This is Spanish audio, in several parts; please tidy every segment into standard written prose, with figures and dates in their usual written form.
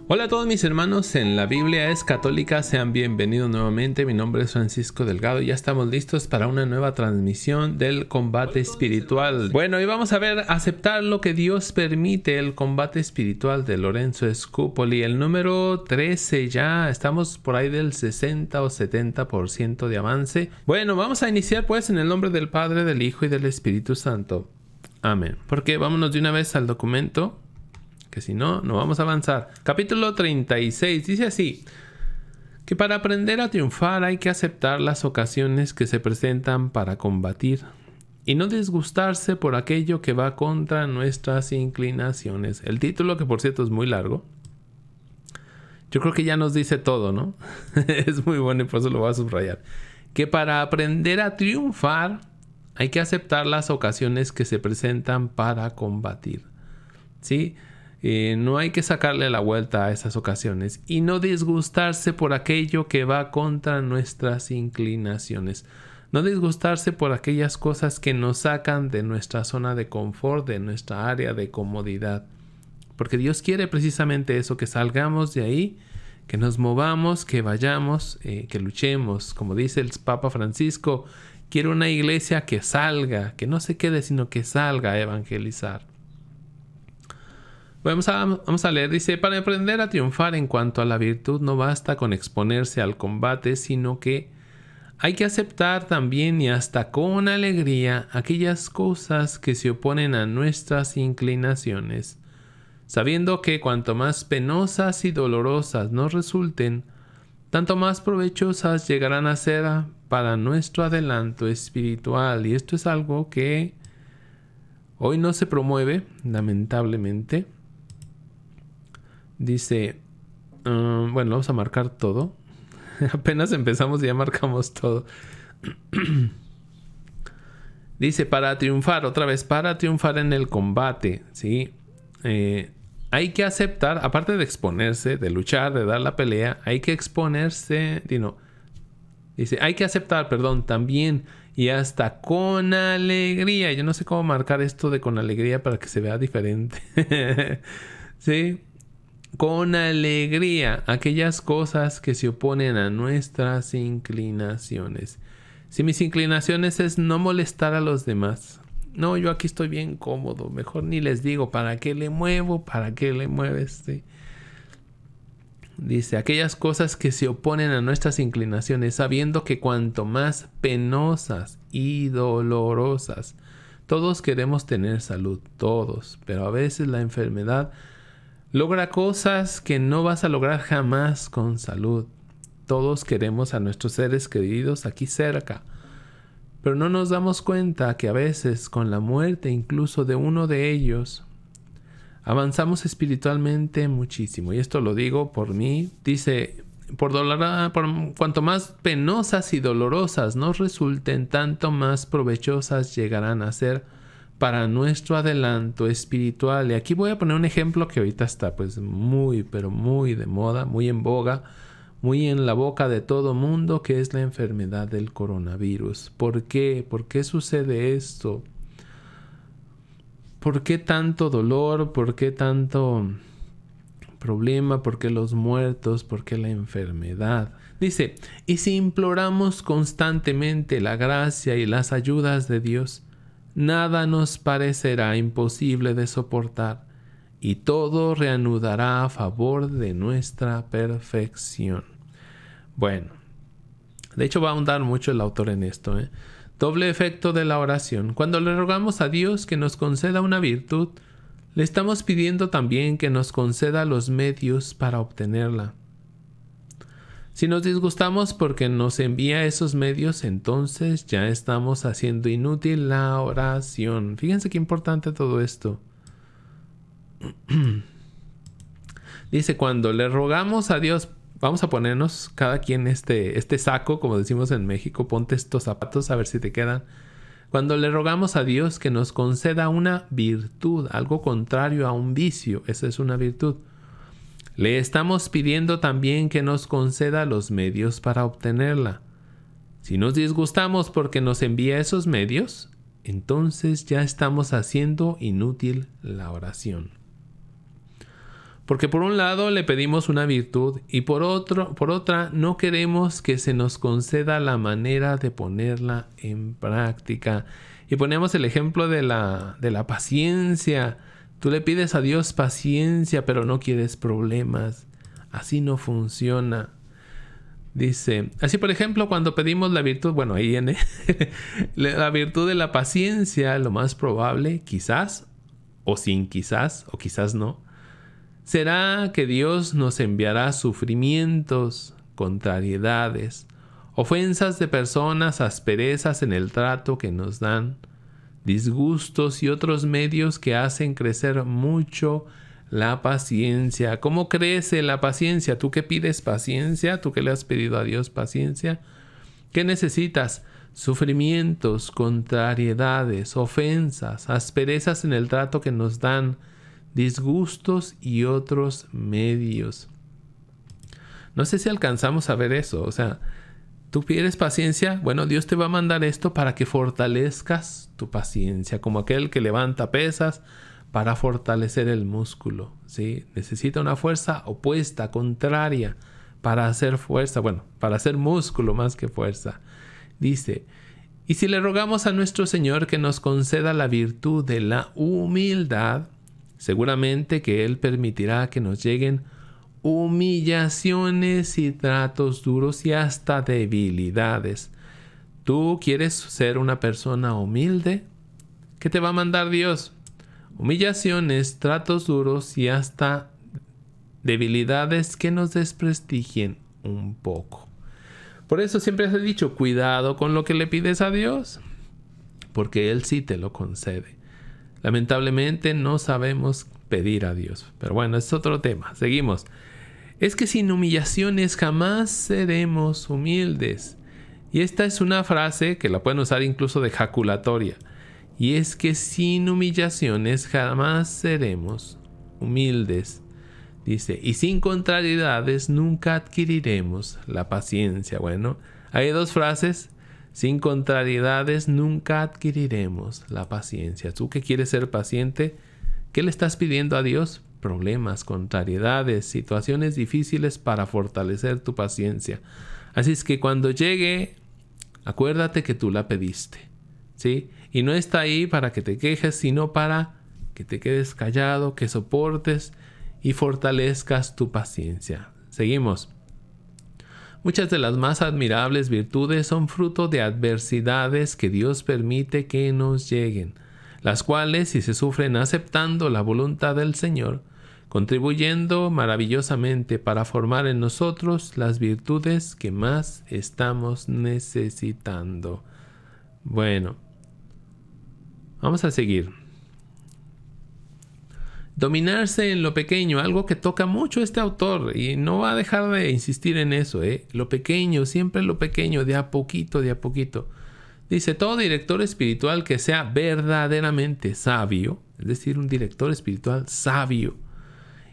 Hola a todos mis hermanos en la Biblia es Católica, sean bienvenidos nuevamente. Mi nombre es Francisco Delgado y ya estamos listos para una nueva transmisión del combate espiritual. Bueno, y vamos a ver aceptar lo que Dios permite, el combate espiritual de Lorenzo Scupoli, el número 13. Ya estamos por ahí del 60 o 70% de avance. Bueno, vamos a iniciar pues en el nombre del Padre, del Hijo y del Espíritu Santo. Amén. Porque vámonos de una vez al documento, que si no, no vamos a avanzar. Capítulo 36 dice así: que para aprender a triunfar hay que aceptar las ocasiones que se presentan para combatir y no disgustarse por aquello que va contra nuestras inclinaciones. El título, que por cierto es muy largo, yo creo que ya nos dice todo, ¿no? Es muy bueno y por eso lo voy a subrayar. Que para aprender a triunfar hay que aceptar las ocasiones que se presentan para combatir, ¿sí? No hay que sacarle la vuelta a esas ocasiones y no disgustarse por aquello que va contra nuestras inclinaciones. No disgustarse por aquellas cosas que nos sacan de nuestra zona de confort, de nuestra área de comodidad. Porque Dios quiere precisamente eso, que salgamos de ahí, que nos movamos, que vayamos, que luchemos. Como dice el Papa Francisco, quiero una iglesia que salga, que no se quede, sino que salga a evangelizar. Vamos a leer, dice: para aprender a triunfar en cuanto a la virtud no basta con exponerse al combate, sino que hay que aceptar también y hasta con alegría aquellas cosas que se oponen a nuestras inclinaciones, sabiendo que cuanto más penosas y dolorosas nos resulten, tanto más provechosas llegarán a ser para nuestro adelanto espiritual. Y esto es algo que hoy no se promueve, lamentablemente. Dice, bueno, vamos a marcar todo. Apenas empezamos y ya marcamos todo. Dice, para triunfar, otra vez, para triunfar en el combate, ¿sí? Hay que aceptar, aparte de exponerse, de luchar, de dar la pelea, hay que exponerse, dice, hay que aceptar, perdón, también y hasta con alegría. Yo no sé cómo marcar esto de con alegría para que se vea diferente. ¿Sí? Con alegría aquellas cosas que se oponen a nuestras inclinaciones. Si mis inclinaciones es no molestar a los demás, no, yo aquí estoy bien cómodo, mejor ni les digo, ¿para qué le muevo? ¿Para qué le mueves? ¿Sí? Dice, aquellas cosas que se oponen a nuestras inclinaciones, sabiendo que cuanto más penosas y dolorosas, todos queremos tener salud, todos, pero a veces la enfermedad logra cosas que no vas a lograr jamás con salud. Todos queremos a nuestros seres queridos aquí cerca, pero no nos damos cuenta que a veces con la muerte incluso de uno de ellos avanzamos espiritualmente muchísimo. Y esto lo digo por mí. Dice, por cuanto más penosas y dolorosas nos resulten, tanto más provechosas llegarán a ser para nuestro adelanto espiritual. Y aquí voy a poner un ejemplo que ahorita está pues muy, pero muy de moda, muy en boga, muy en la boca de todo mundo, que es la enfermedad del coronavirus. ¿Por qué? ¿Por qué sucede esto? ¿Por qué tanto dolor? ¿Por qué tanto problema? ¿Por qué los muertos? ¿Por qué la enfermedad? Dice, y si imploramos constantemente la gracia y las ayudas de Dios, nada nos parecerá imposible de soportar, y todo reanudará a favor de nuestra perfección. Bueno, de hecho va a ahondar mucho el autor en esto, ¿eh? Doble efecto de la oración. Cuando le rogamos a Dios que nos conceda una virtud, le estamos pidiendo también que nos conceda los medios para obtenerla. Si nos disgustamos porque nos envía esos medios, entonces ya estamos haciendo inútil la oración. Fíjense qué importante todo esto. Dice, cuando le rogamos a Dios, vamos a ponernos cada quien este saco, como decimos en México, ponte estos zapatos a ver si te quedan. Cuando le rogamos a Dios que nos conceda una virtud, algo contrario a un vicio, esa es una virtud, le estamos pidiendo también que nos conceda los medios para obtenerla. Si nos disgustamos porque nos envía esos medios, entonces ya estamos haciendo inútil la oración. Porque por un lado le pedimos una virtud y por otra no queremos que se nos conceda la manera de ponerla en práctica. Y ponemos el ejemplo de la paciencia. Tú le pides a Dios paciencia, pero no quieres problemas. Así no funciona. Dice, así por ejemplo, cuando pedimos la virtud, bueno, ahí viene la virtud de la paciencia, lo más probable, quizás, o sin quizás, o quizás no, será que Dios nos enviará sufrimientos, contrariedades, ofensas de personas, asperezas en el trato que nos dan, disgustos y otros medios que hacen crecer mucho la paciencia. ¿Cómo crece la paciencia? ¿Tú qué pides paciencia? ¿Tú qué le has pedido a Dios paciencia? ¿Qué necesitas? Sufrimientos, contrariedades, ofensas, asperezas en el trato que nos dan, disgustos y otros medios. No sé si alcanzamos a ver eso. O sea, tú pides paciencia, bueno, Dios te va a mandar esto para que fortalezcas tu paciencia, como aquel que levanta pesas para fortalecer el músculo, ¿sí? Necesita una fuerza opuesta, contraria, para hacer fuerza, bueno, para hacer músculo más que fuerza. Dice, y si le rogamos a nuestro Señor que nos conceda la virtud de la humildad, seguramente que Él permitirá que nos lleguen humillaciones y tratos duros y hasta debilidades. ¿Tú quieres ser una persona humilde? ¿Qué te va a mandar Dios? Humillaciones, tratos duros y hasta debilidades que nos desprestigien un poco. Por eso siempre se ha dicho, cuidado con lo que le pides a Dios, porque Él sí te lo concede. Lamentablemente no sabemos pedir a Dios, pero bueno, es otro tema. Seguimos. Es que sin humillaciones jamás seremos humildes. Y esta es una frase que la pueden usar incluso de jaculatoria. Y es que sin humillaciones jamás seremos humildes. Dice, y sin contrariedades nunca adquiriremos la paciencia. Bueno, hay dos frases. Sin contrariedades nunca adquiriremos la paciencia. ¿Tú que quieres ser paciente? ¿Qué le estás pidiendo a Dios? Problemas, contrariedades, situaciones difíciles para fortalecer tu paciencia. Así es que cuando llegue, acuérdate que tú la pediste, ¿sí? Y no está ahí para que te quejes, sino para que te quedes callado, que soportes y fortalezcas tu paciencia. Seguimos. Muchas de las más admirables virtudes son fruto de adversidades que Dios permite que nos lleguen, las cuales, si se sufren aceptando la voluntad del Señor, contribuyendo maravillosamente para formar en nosotros las virtudes que más estamos necesitando. Bueno, vamos a seguir. Dominarse en lo pequeño, algo que toca mucho este autor, y no va a dejar de insistir en eso, lo pequeño, siempre lo pequeño, de a poquito, de a poquito. Dice, todo director espiritual que sea verdaderamente sabio, es decir, un director espiritual sabio,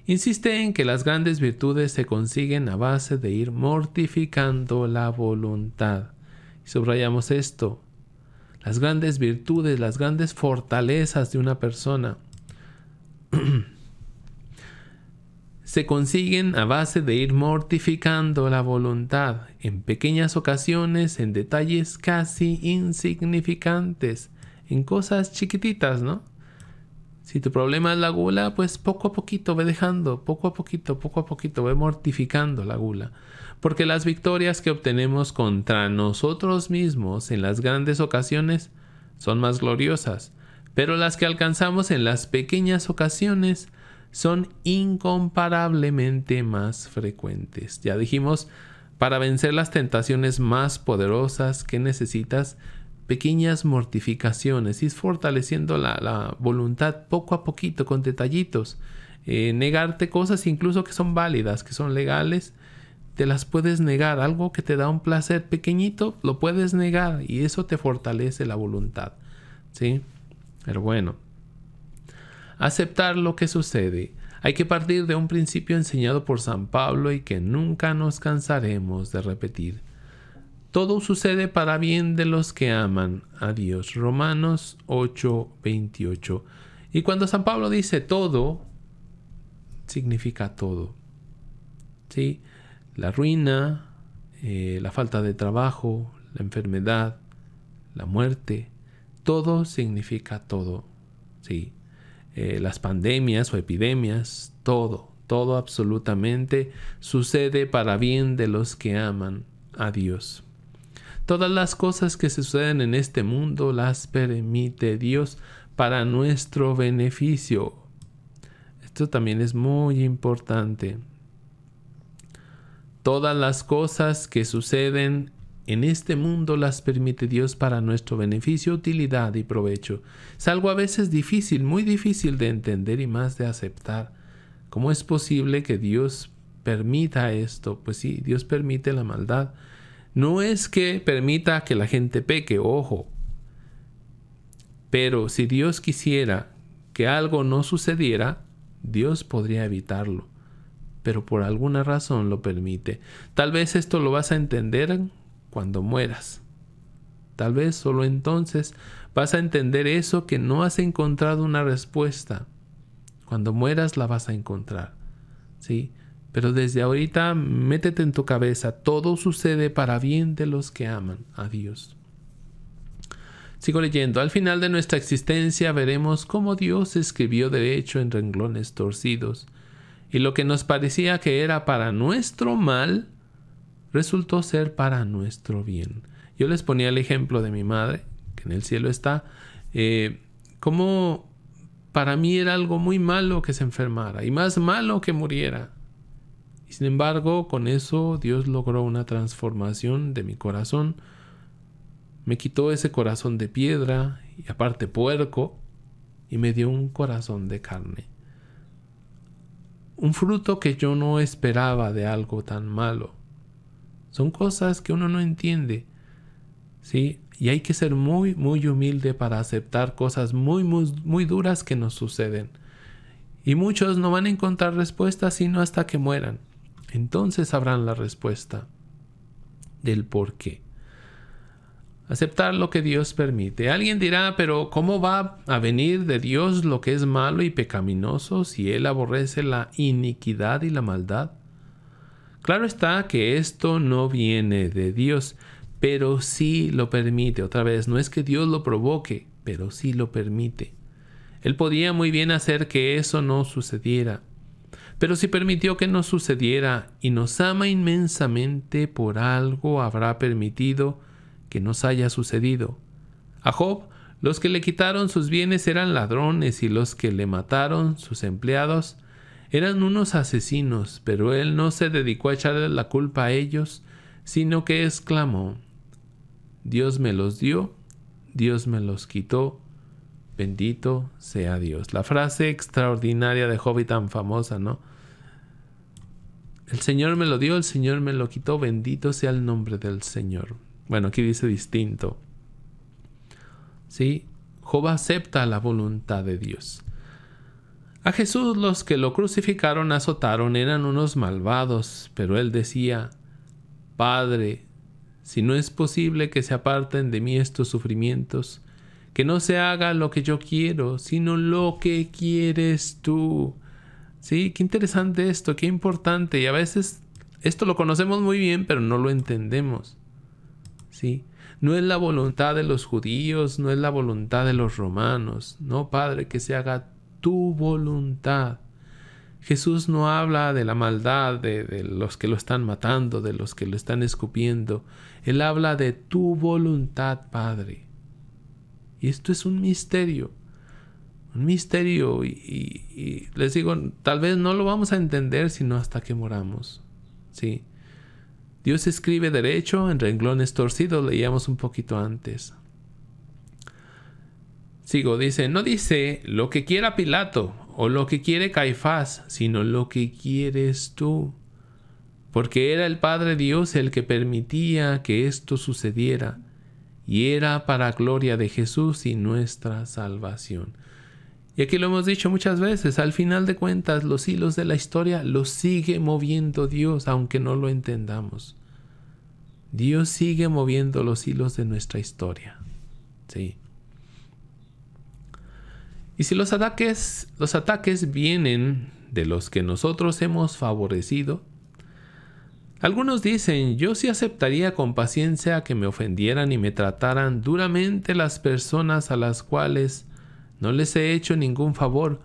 insiste en que las grandes virtudes se consiguen a base de ir mortificando la voluntad. Y subrayamos esto, las grandes virtudes, las grandes fortalezas de una persona se consiguen a base de ir mortificando la voluntad en pequeñas ocasiones, en detalles casi insignificantes, en cosas chiquititas, ¿no? Si tu problema es la gula, pues poco a poquito ve dejando, poco a poquito ve mortificando la gula. Porque las victorias que obtenemos contra nosotros mismos en las grandes ocasiones son más gloriosas, pero las que alcanzamos en las pequeñas ocasiones son incomparablemente más frecuentes. Ya dijimos, para vencer las tentaciones más poderosas que necesitas, pequeñas mortificaciones, y fortaleciendo la voluntad poco a poquito, con detallitos. Negarte cosas incluso que son válidas, que son legales, te las puedes negar. Algo que te da un placer pequeñito, lo puedes negar, y eso te fortalece la voluntad, ¿sí? Pero bueno, aceptar lo que sucede. Hay que partir de un principio enseñado por San Pablo y que nunca nos cansaremos de repetir. Todo sucede para bien de los que aman a Dios. Romanos 8:28. Y cuando San Pablo dice todo, significa todo. ¿Sí? La ruina, la falta de trabajo, la enfermedad, la muerte, todo significa todo. ¿Sí? Las pandemias o epidemias, todo absolutamente sucede para bien de los que aman a Dios. Todas las cosas que suceden en este mundo las permite Dios para nuestro beneficio. Esto también es muy importante. Todas las cosas que suceden en este mundo las permite Dios para nuestro beneficio, utilidad y provecho. Es algo a veces difícil, muy difícil de entender y más de aceptar. ¿Cómo es posible que Dios permita esto? Pues sí, Dios permite la maldad. No es que permita que la gente peque, ojo. Pero si Dios quisiera que algo no sucediera, Dios podría evitarlo. Pero por alguna razón lo permite. Tal vez esto lo vas a entender cuando mueras. Tal vez solo entonces vas a entender eso, que no has encontrado una respuesta. Cuando mueras la vas a encontrar. ¿Sí? Pero desde ahorita métete en tu cabeza, todo sucede para bien de los que aman a Dios. Sigo leyendo. Al final de nuestra existencia veremos cómo Dios escribió derecho en renglones torcidos, y lo que nos parecía que era para nuestro mal, resultó ser para nuestro bien. Yo les ponía el ejemplo de mi madre, que en el cielo está, como para mí era algo muy malo que se enfermara, y más malo que muriera. Y sin embargo, con eso Dios logró una transformación de mi corazón. Me quitó ese corazón de piedra, y aparte puerco, y me dio un corazón de carne. Un fruto que yo no esperaba de algo tan malo. Son cosas que uno no entiende, ¿sí? Y hay que ser muy, muy humilde para aceptar cosas muy, muy, muy duras que nos suceden. Y muchos no van a encontrar respuesta sino hasta que mueran. Entonces sabrán la respuesta del por qué. Aceptar lo que Dios permite. Alguien dirá, pero ¿cómo va a venir de Dios lo que es malo y pecaminoso si Él aborrece la iniquidad y la maldad? Claro está que esto no viene de Dios, pero sí lo permite. Otra vez, no es que Dios lo provoque, pero sí lo permite. Él podía muy bien hacer que eso no sucediera. Pero si permitió que no sucediera y nos ama inmensamente, por algo habrá permitido que nos haya sucedido. A Job, los que le quitaron sus bienes eran ladrones, y los que le mataron, sus empleados, eran unos asesinos, pero él no se dedicó a echarle la culpa a ellos, sino que exclamó: Dios me los dio, Dios me los quitó, bendito sea Dios. La frase extraordinaria de Job y tan famosa, ¿no? El Señor me lo dio, el Señor me lo quitó, bendito sea el nombre del Señor. Bueno, aquí dice distinto. ¿Sí? Job acepta la voluntad de Dios. A Jesús los que lo crucificaron, azotaron, eran unos malvados, pero él decía: Padre, si no es posible que se aparten de mí estos sufrimientos, que no se haga lo que yo quiero, sino lo que quieres tú. Sí, qué interesante esto, qué importante. Y a veces esto lo conocemos muy bien, pero no lo entendemos. Sí, no es la voluntad de los judíos, no es la voluntad de los romanos. No, Padre, que se haga tu voluntad. Jesús no habla de la maldad de los que lo están matando, de los que lo están escupiendo. Él habla de tu voluntad, Padre. Y esto es un misterio. Un misterio. Y les digo, tal vez no lo vamos a entender sino hasta que moramos. Sí. Dios escribe derecho en renglones torcidos. Leíamos un poquito antes. Sigo, dice, no dice lo que quiera Pilato o lo que quiere Caifás, sino lo que quieres tú. Porque era el Padre Dios el que permitía que esto sucediera, y era para gloria de Jesús y nuestra salvación. Y aquí lo hemos dicho muchas veces, al final de cuentas los hilos de la historia los sigue moviendo Dios, aunque no lo entendamos. Dios sigue moviendo los hilos de nuestra historia. Sí. Y si los ataques vienen de los que nosotros hemos favorecido? Algunos dicen, yo sí aceptaría con paciencia que me ofendieran y me trataran duramente las personas a las cuales no les he hecho ningún favor,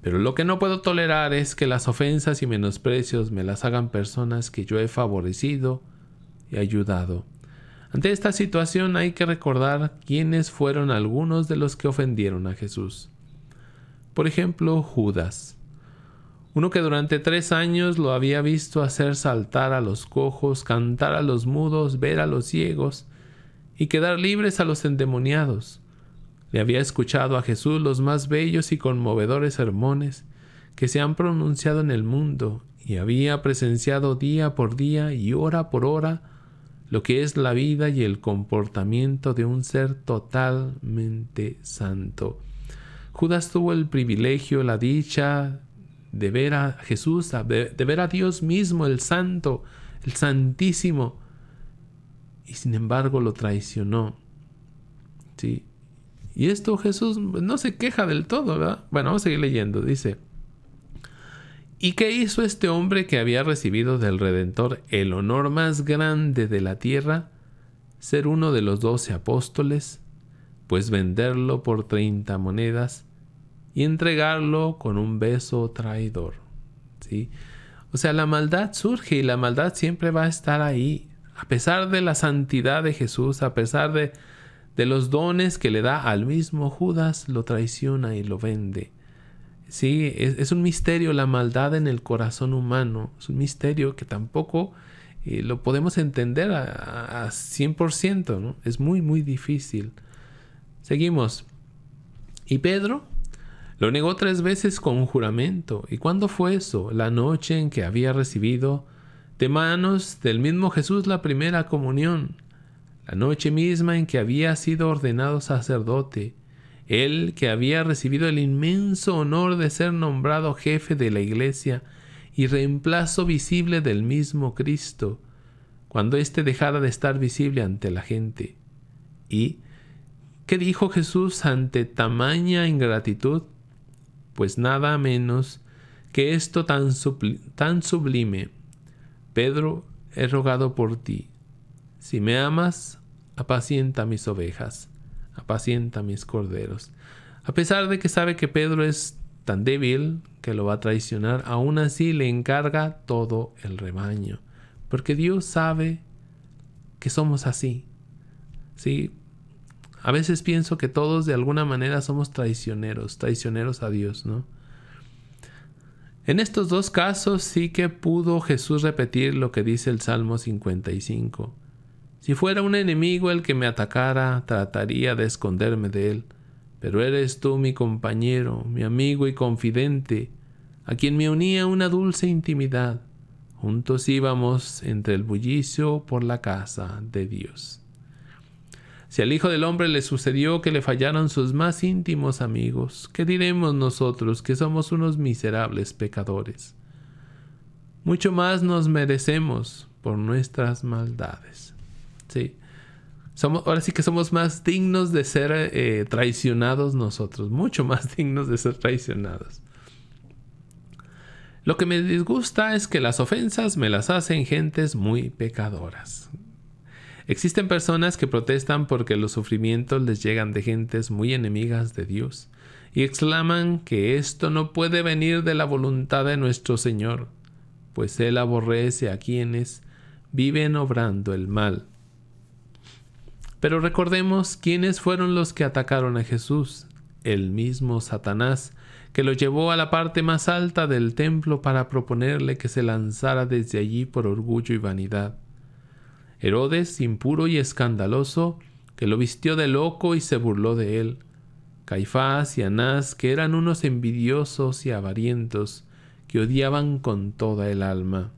pero lo que no puedo tolerar es que las ofensas y menosprecios me las hagan personas que yo he favorecido y ayudado. Ante esta situación hay que recordar quiénes fueron algunos de los que ofendieron a Jesús. Por ejemplo, Judas, uno que durante 3 años lo había visto hacer saltar a los cojos, cantar a los mudos, ver a los ciegos y quedar libres a los endemoniados. Le había escuchado a Jesús los más bellos y conmovedores sermones que se han pronunciado en el mundo y había presenciado día por día y hora por hora lo que es la vida y el comportamiento de un ser totalmente santo. Judas tuvo el privilegio, la dicha de ver a Jesús, de ver a Dios mismo, el Santo, el Santísimo, y sin embargo lo traicionó. ¿Sí? Y esto Jesús no se queja del todo, ¿verdad? Bueno, vamos a seguir leyendo. Dice, ¿y qué hizo este hombre que había recibido del Redentor el honor más grande de la tierra, ser uno de los 12 apóstoles? Pues venderlo por 30 monedas y entregarlo con un beso traidor. ¿Sí? O sea, la maldad surge y la maldad siempre va a estar ahí. A pesar de la santidad de Jesús, a pesar de los dones que le da al mismo Judas, lo traiciona y lo vende. Sí, es un misterio la maldad en el corazón humano. Es un misterio que tampoco lo podemos entender a 100%, ¿no? Es muy, muy difícil. Seguimos. Y Pedro lo negó 3 veces con juramento. ¿Y cuándo fue eso? La noche en que había recibido de manos del mismo Jesús la primera comunión. La noche misma en que había sido ordenado sacerdote. Él que había recibido el inmenso honor de ser nombrado jefe de la iglesia y reemplazo visible del mismo Cristo, cuando éste dejara de estar visible ante la gente. ¿Y qué dijo Jesús ante tamaña ingratitud? Pues nada menos que esto tan sublime. Pedro, he rogado por ti. Si me amas, apacienta mis ovejas, apacienta mis corderos. A pesar de que sabe que Pedro es tan débil que lo va a traicionar, aún así le encarga todo el rebaño, porque Dios sabe que somos así. ¿Sí? A veces pienso que todos de alguna manera somos traicioneros a Dios, ¿no? En estos 2 casos sí que pudo Jesús repetir lo que dice el Salmo 55. Si fuera un enemigo el que me atacara, trataría de esconderme de él. Pero eres tú mi compañero, mi amigo y confidente, a quien me unía una dulce intimidad. Juntos íbamos entre el bullicio por la casa de Dios. Si al Hijo del Hombre le sucedió que le fallaron sus más íntimos amigos, ¿qué diremos nosotros que somos unos miserables pecadores? Mucho más nos merecemos por nuestras maldades. Sí. Ahora sí que somos más dignos de ser traicionados nosotros, mucho más dignos de ser traicionados. Lo que me disgusta es que las ofensas me las hacen gentes muy pecadoras. Existen personas que protestan porque los sufrimientos les llegan de gentes muy enemigas de Dios y exclaman que esto no puede venir de la voluntad de nuestro Señor, pues Él aborrece a quienes viven obrando el mal. Pero recordemos quiénes fueron los que atacaron a Jesús. El mismo Satanás, que lo llevó a la parte más alta del templo para proponerle que se lanzara desde allí por orgullo y vanidad. Herodes, impuro y escandaloso, que lo vistió de loco y se burló de él. Caifás y Anás, que eran unos envidiosos y avarientos, que odiaban con toda el alma.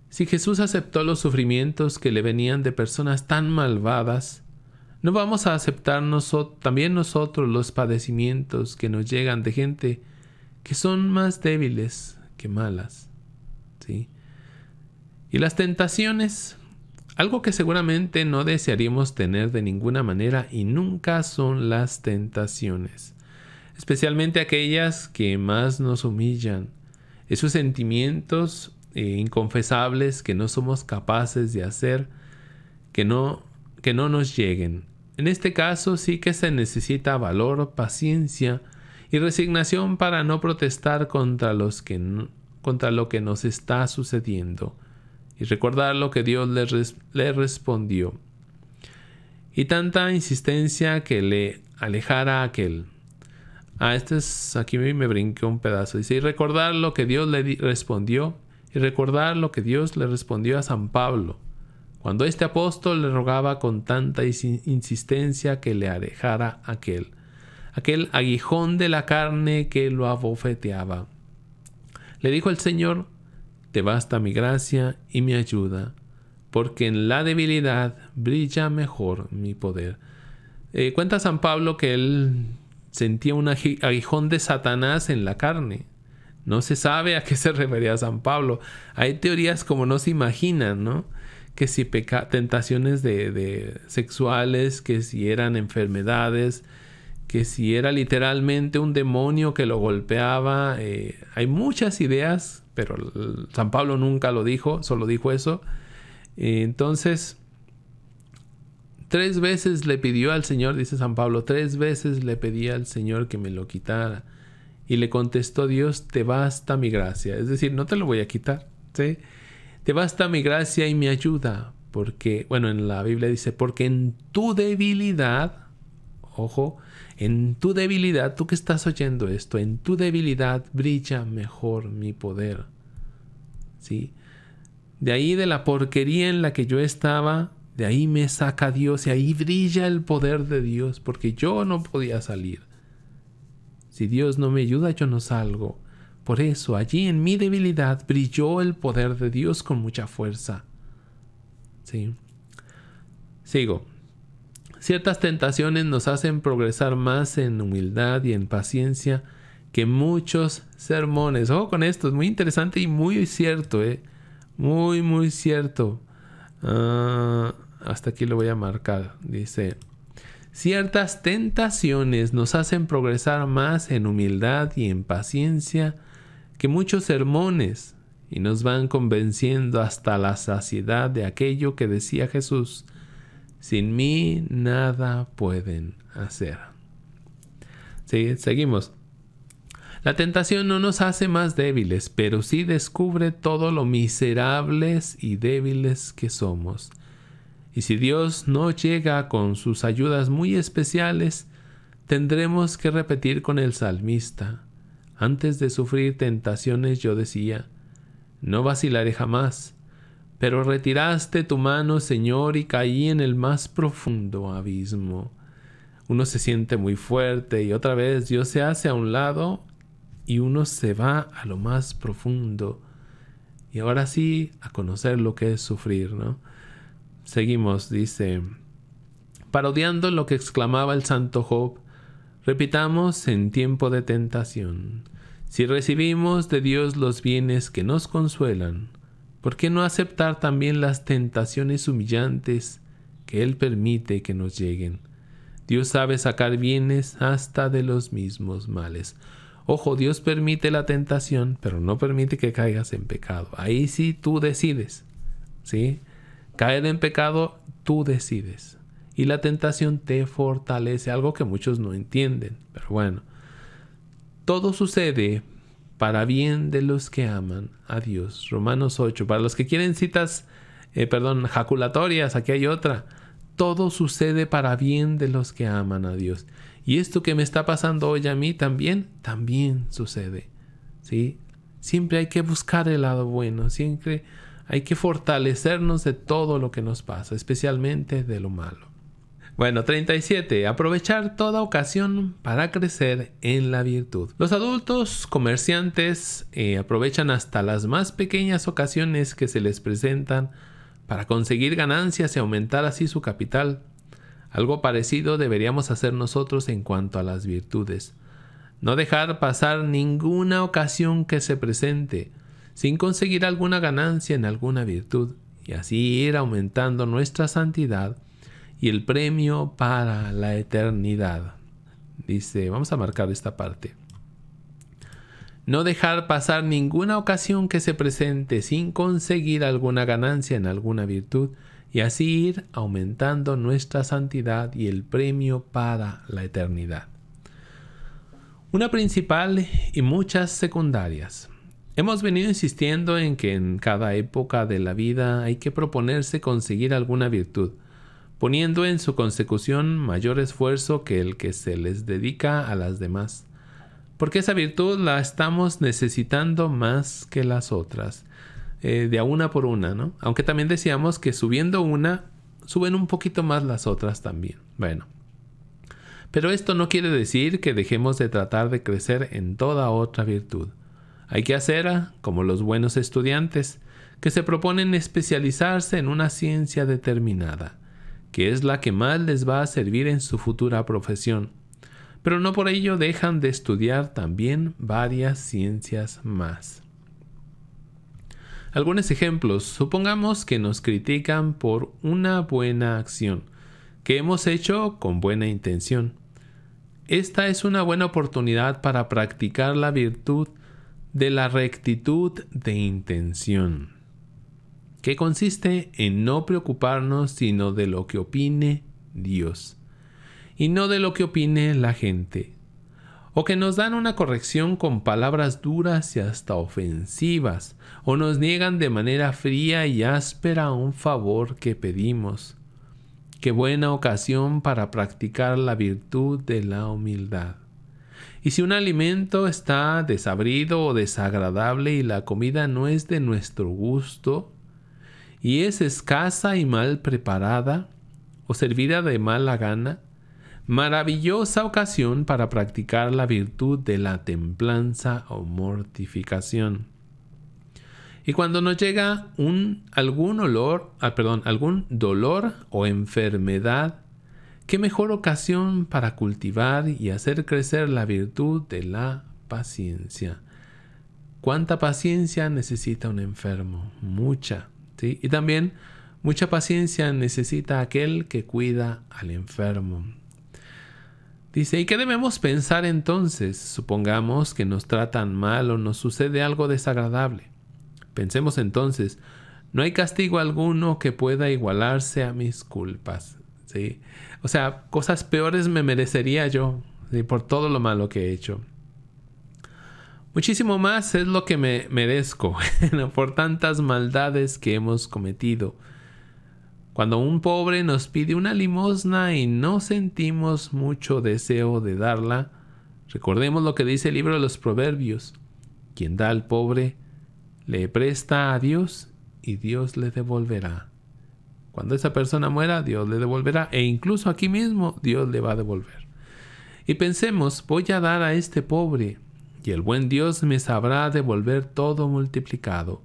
Si Jesús aceptó los sufrimientos que le venían de personas tan malvadas, ¿no vamos a aceptar también nosotros los padecimientos que nos llegan de gente que son más débiles que malas? ¿Sí? Y las tentaciones, algo que seguramente no desearíamos tener de ninguna manera y nunca son las tentaciones. especialmente aquellas que más nos humillan, esos sentimientos inconfesables que no somos capaces de hacer, que no nos lleguen. En este caso sí que se necesita valor, paciencia y resignación para no protestar contra lo que nos está sucediendo y recordar lo que Dios le respondió. Y tanta insistencia que le alejara a aquel. Aquí me brinqué un pedazo. Dice, y recordar lo que Dios le respondió, y recordar lo que Dios le respondió a San Pablo, cuando este apóstol le rogaba con tanta insistencia que le alejara aquel aguijón de la carne que lo abofeteaba. Le dijo el Señor, te basta mi gracia y mi ayuda, porque en la debilidad brilla mejor mi poder. Cuenta San Pablo que él sentía un aguijón de Satanás en la carne. No se sabe a qué se refería San Pablo. Hay teorías como no se imaginan, ¿no? Que si tentaciones de sexuales, que si eran enfermedades, que si era literalmente un demonio que lo golpeaba. Hay muchas ideas, pero San Pablo nunca lo dijo, solo dijo eso. Entonces, 3 veces le pidió al Señor, dice San Pablo, 3 veces le pedí al Señor que me lo quitara. Y le contestó Dios, te basta mi gracia. Es decir, no te lo voy a quitar, ¿sí? Te basta mi gracia y mi ayuda. Porque, en la Biblia dice, porque en tu debilidad, ojo, en tu debilidad, tú que estás oyendo esto, en tu debilidad brilla mejor mi poder. ¿Sí? De ahí, de la porquería en la que yo estaba, de ahí me saca Dios y ahí brilla el poder de Dios, porque yo no podía salir. Si Dios no me ayuda, yo no salgo. Por eso, allí en mi debilidad brilló el poder de Dios con mucha fuerza. ¿Sí? Sigo. Ciertas tentaciones nos hacen progresar más en humildad y en paciencia que muchos sermones. Ojo con esto, es muy interesante y muy cierto, muy, muy cierto. Hasta aquí lo voy a marcar. Dice, ciertas tentaciones nos hacen progresar más en humildad y en paciencia que muchos sermones, y nos van convenciendo hasta la saciedad de aquello que decía Jesús, sin mí nada pueden hacer. Sí, seguimos. La tentación no nos hace más débiles, pero sí descubre todo lo miserables y débiles que somos. Y si Dios no llega con sus ayudas muy especiales, tendremos que repetir con el salmista, antes de sufrir tentaciones yo decía, no vacilaré jamás, pero retiraste tu mano, Señor, y caí en el más profundo abismo. Uno se siente muy fuerte y otra vez Dios se hace a un lado y uno se va a lo más profundo. Y ahora sí, a conocer lo que es sufrir, ¿no? Seguimos, dice, parodiando lo que exclamaba el santo Job, repitamos en tiempo de tentación, si recibimos de Dios los bienes que nos consuelan, ¿por qué no aceptar también las tentaciones humillantes que Él permite que nos lleguen? Dios sabe sacar bienes hasta de los mismos males. Ojo, Dios permite la tentación, pero no permite que caigas en pecado. Ahí sí tú decides, ¿sí? Caer en pecado, tú decides. Y la tentación te fortalece, algo que muchos no entienden. Pero bueno, todo sucede para bien de los que aman a Dios. Romanos 8. Para los que quieren citas, jaculatorias, aquí hay otra. Todo sucede para bien de los que aman a Dios. Y esto que me está pasando hoy a mí también sucede. ¿Sí? Siempre hay que buscar el lado bueno. Siempre hay que fortalecernos de todo lo que nos pasa, especialmente de lo malo. Bueno, 37. Aprovechar toda ocasión para crecer en la virtud. Los adultos comerciantes aprovechan hasta las más pequeñas ocasiones que se les presentan para conseguir ganancias y aumentar así su capital. Algo parecido deberíamos hacer nosotros en cuanto a las virtudes. No dejar pasar ninguna ocasión que se presente sin conseguir alguna ganancia en alguna virtud y así ir aumentando nuestra santidad y el premio para la eternidad. Dice, vamos a marcar esta parte. No dejar pasar ninguna ocasión que se presente sin conseguir alguna ganancia en alguna virtud, y así ir aumentando nuestra santidad y el premio para la eternidad. Una principal y muchas secundarias. Hemos venido insistiendo en que en cada época de la vida hay que proponerse conseguir alguna virtud, poniendo en su consecución mayor esfuerzo que el que se les dedica a las demás, porque esa virtud la estamos necesitando más que las otras, de a una por una, ¿no? Aunque también decíamos que subiendo una, suben un poquito más las otras también. Bueno, pero esto no quiere decir que dejemos de tratar de crecer en toda otra virtud. Hay que hacer como los buenos estudiantes, que se proponen especializarse en una ciencia determinada, que es la que más les va a servir en su futura profesión. Pero no por ello dejan de estudiar también varias ciencias más. Algunos ejemplos. Supongamos que nos critican por una buena acción que hemos hecho con buena intención. Esta es una buena oportunidad para practicar la virtud de la rectitud de intención, que consiste en no preocuparnos sino de lo que opine Dios, y no de lo que opine la gente, o que nos dan una corrección con palabras duras y hasta ofensivas, o nos niegan de manera fría y áspera un favor que pedimos. Qué buena ocasión para practicar la virtud de la humildad. Y si un alimento está desabrido o desagradable y la comida no es de nuestro gusto, y es escasa y mal preparada, o servida de mala gana, maravillosa ocasión para practicar la virtud de la templanza o mortificación. Y cuando nos llega algún dolor o enfermedad, qué mejor ocasión para cultivar y hacer crecer la virtud de la paciencia. ¿Cuánta paciencia necesita un enfermo? Mucha, ¿sí? Y también mucha paciencia necesita aquel que cuida al enfermo. Dice, ¿y qué debemos pensar entonces? Supongamos que nos tratan mal o nos sucede algo desagradable. Pensemos entonces, no hay castigo alguno que pueda igualarse a mis culpas, ¿sí? O sea, cosas peores me merecería yo, ¿sí? Por todo lo malo que he hecho. Muchísimo más es lo que me merezco por tantas maldades que hemos cometido. Cuando un pobre nos pide una limosna y no sentimos mucho deseo de darla, recordemos lo que dice el libro de los Proverbios. Quien da al pobre, le presta a Dios y Dios le devolverá. Cuando esa persona muera, Dios le devolverá, e incluso aquí mismo Dios le va a devolver. Y pensemos, voy a dar a este pobre, y el buen Dios me sabrá devolver todo multiplicado.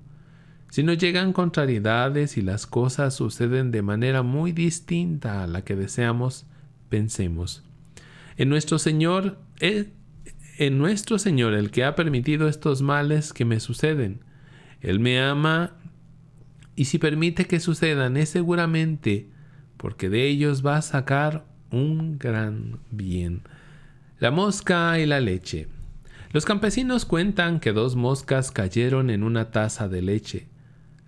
Si nos llegan contrariedades y las cosas suceden de manera muy distinta a la que deseamos, pensemos, en nuestro Señor el que ha permitido estos males que me suceden. Él me ama, y si permite que sucedan es seguramente porque de ellos va a sacar un gran bien. La mosca y la leche. Los campesinos cuentan que 2 moscas cayeron en una taza de leche.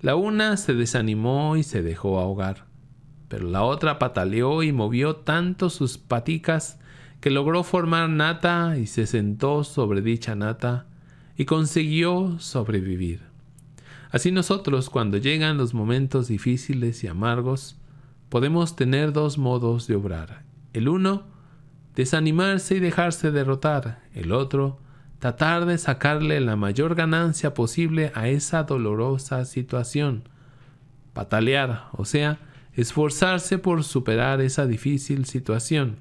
La una se desanimó y se dejó ahogar, pero la otra pataleó y movió tanto sus paticas que logró formar nata y se sentó sobre dicha nata y consiguió sobrevivir. Así nosotros, cuando llegan los momentos difíciles y amargos, podemos tener 2 modos de obrar. El uno, desanimarse y dejarse derrotar. El otro, tratar de sacarle la mayor ganancia posible a esa dolorosa situación. Patalear, o sea, esforzarse por superar esa difícil situación.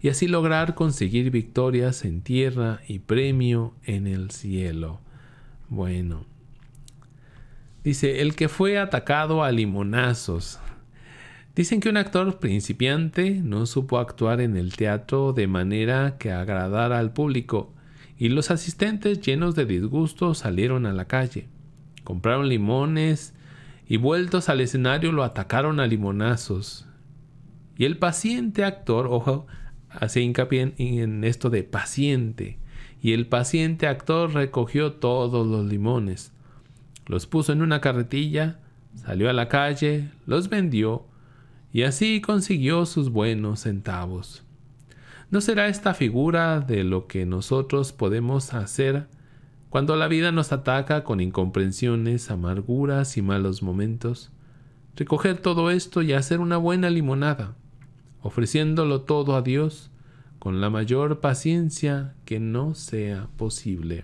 Y así lograr conseguir victorias en tierra y premio en el cielo. Bueno. Dice, el que fue atacado a limonazos. Dicen que un actor principiante no supo actuar en el teatro de manera que agradara al público, y los asistentes, llenos de disgusto, salieron a la calle. Compraron limones y, vueltos al escenario, lo atacaron a limonazos. Y el paciente actor, ojo, hace hincapié en esto de paciente. Y el paciente actor recogió todos los limones, los puso en una carretilla, salió a la calle, los vendió y así consiguió sus buenos centavos. ¿No será esta figura de lo que nosotros podemos hacer cuando la vida nos ataca con incomprensiones, amarguras y malos momentos? Recoger todo esto y hacer una buena limonada, ofreciéndolo todo a Dios con la mayor paciencia que no sea posible.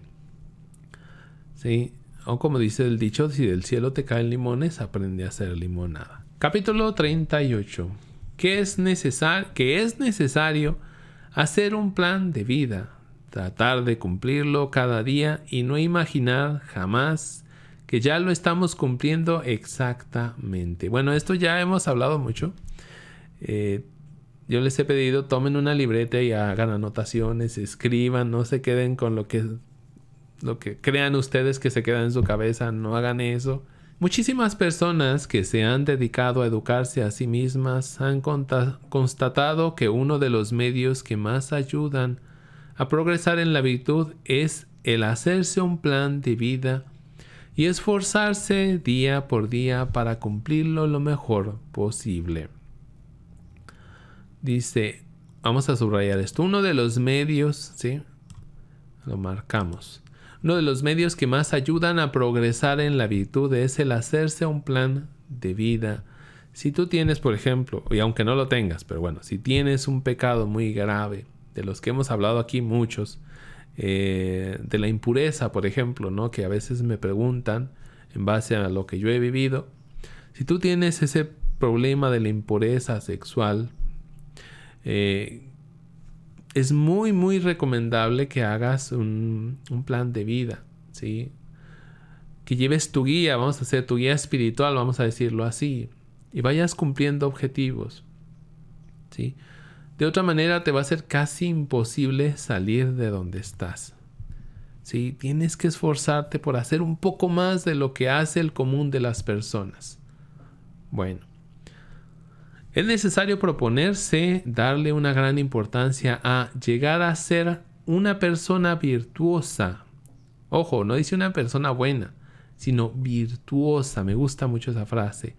Sí, o como dice el dicho, si del cielo te caen limones, aprende a hacer limonada. Capítulo 38. ¿Qué es necesario hacer un plan de vida? Tratar de cumplirlo cada día y no imaginar jamás que ya lo estamos cumpliendo exactamente. Bueno, esto ya hemos hablado mucho. Yo les he pedido, tomen una libreta y hagan anotaciones, escriban, no se queden con lo que crean ustedes que se queda en su cabeza, no hagan eso. Muchísimas personas que se han dedicado a educarse a sí mismas han constatado que uno de los medios que más ayudan a progresar en la virtud es el hacerse un plan de vida y esforzarse día por día para cumplirlo lo mejor posible. Dice, vamos a subrayar esto, uno de los medios, ¿sí? Lo marcamos. Uno de los medios que más ayudan a progresar en la virtud es el hacerse un plan de vida. Si tú tienes, por ejemplo, y aunque no lo tengas, pero bueno, si tienes un pecado muy grave, de los que hemos hablado aquí muchos, de la impureza, por ejemplo, ¿no? Que a veces me preguntan en base a lo que yo he vivido. Si tú tienes ese problema de la impureza sexual, es muy muy recomendable que hagas un plan de vida, ¿sí? Que lleves tu guía, vamos a hacer tu guía espiritual, vamos a decirlo así, y vayas cumpliendo objetivos, ¿sí? De otra manera te va a ser casi imposible salir de donde estás, ¿sí? Tienes que esforzarte por hacer un poco más de lo que hace el común de las personas. Bueno, es necesario proponerse darle una gran importancia a llegar a ser una persona virtuosa. Ojo, no dice una persona buena, sino virtuosa. Me gusta mucho esa frase.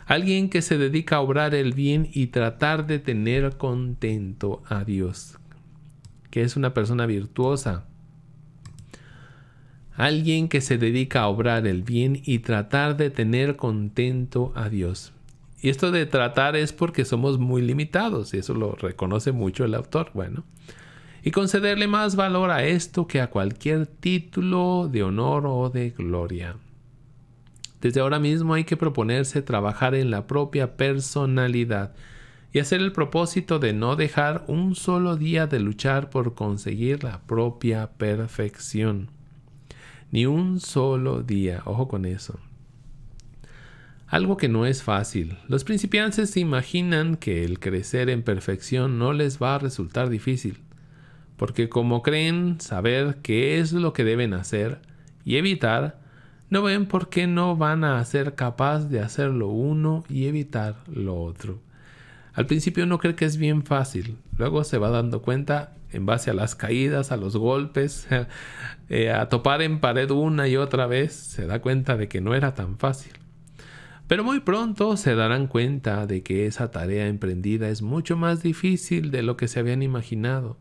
Alguien que se dedica a obrar el bien y tratar de tener contento a Dios. ¿Qué es una persona virtuosa? Alguien que se dedica a obrar el bien y tratar de tener contento a Dios. Y esto de tratar es porque somos muy limitados, y eso lo reconoce mucho el autor. Bueno, y concederle más valor a esto que a cualquier título de honor o de gloria. Desde ahora mismo hay que proponerse trabajar en la propia personalidad y hacer el propósito de no dejar un solo día de luchar por conseguir la propia perfección. Ni un solo día, ojo con eso. Algo que no es fácil. Los principiantes se imaginan que el crecer en perfección no les va a resultar difícil, porque como creen saber qué es lo que deben hacer y evitar, no ven por qué no van a ser capaz de hacer lo uno y evitar lo otro. Al principio uno cree que es bien fácil, luego se va dando cuenta en base a las caídas, a los golpes, a topar en pared una y otra vez, se da cuenta de que no era tan fácil. Pero muy pronto se darán cuenta de que esa tarea emprendida es mucho más difícil de lo que se habían imaginado